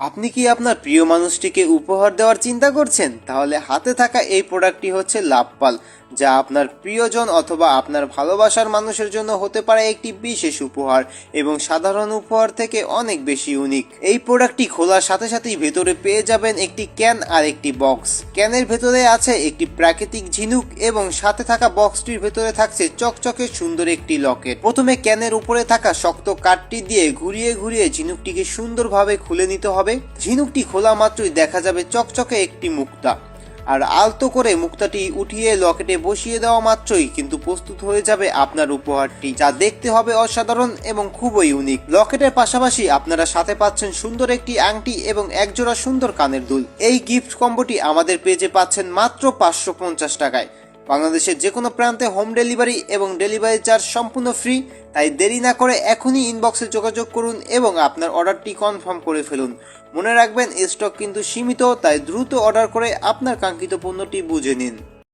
আপনি কি আপনার প্রিয় মানুষটিকে উপহার দেওয়ার চিন্তা করছেন? তাহলে হাতে থাকা এই প্রোডাক্টটি হচ্ছে লাভপাল, যা আপনার প্রিয়জন অথবা আপনার ভালোবাসার মানুষের জন্য হতে পারে একটি বিশেষ উপহার এবং সাধারণ উপহার থেকে অনেক বেশি ইউনিক। এই প্রোডাক্টটি খোলার সাথে সাথেই ভেতরে পেয়ে যাবেন একটি ক্যান আর একটি বক্স। ক্যানের ভেতরে আছে একটি প্রাকৃতিক ঝিনুক এবং সাথে থাকা বক্সটির ভেতরে থাকছে চকচকে সুন্দর একটি লকেট। প্রথমে ক্যানের উপরে থাকা শক্ত কাঠটি দিয়ে ঘুরিয়ে ঘুরিয়ে ঝিনুকটিকে সুন্দরভাবে খুলে নিতে হবে। ঝিনুকটি খোলা মাত্রই দেখা যাবে চকচকে একটি মুক্তা, আর আলতো করে মুক্তাটি উঠিয়ে লকেটে বসিয়ে দেওয়া মাত্রই কিন্তু প্রস্তুত হয়ে যাবে আপনার উপহারটি, যা দেখতে হবে অসাধারণ এবং খুবই ইউনিক। লকেটের পাশাপাশি আপনারা সাথে পাচ্ছেন সুন্দর একটি আংটি এবং একজোড়া সুন্দর কানের দুল। এই গিফট কম্বোটি আমাদের পেজে পাচ্ছেন মাত্র 550 টাকায়। বাংলাদেশের যে কোনো প্রান্তে হোম ডেলিভারি এবং ডেলিভারি চার্জ সম্পূর্ণ ফ্রি। তাই দেরি না করে এখনই ইনবক্সে যোগাযোগ করুন এবং আপনার অর্ডারটি কনফার্ম করে ফেলুন। মনে রাখবেন, স্টক কিন্তু সীমিত, তাই দ্রুত অর্ডার করে আপনার কাঙ্ক্ষিত পণ্যটি বুঝে নিন।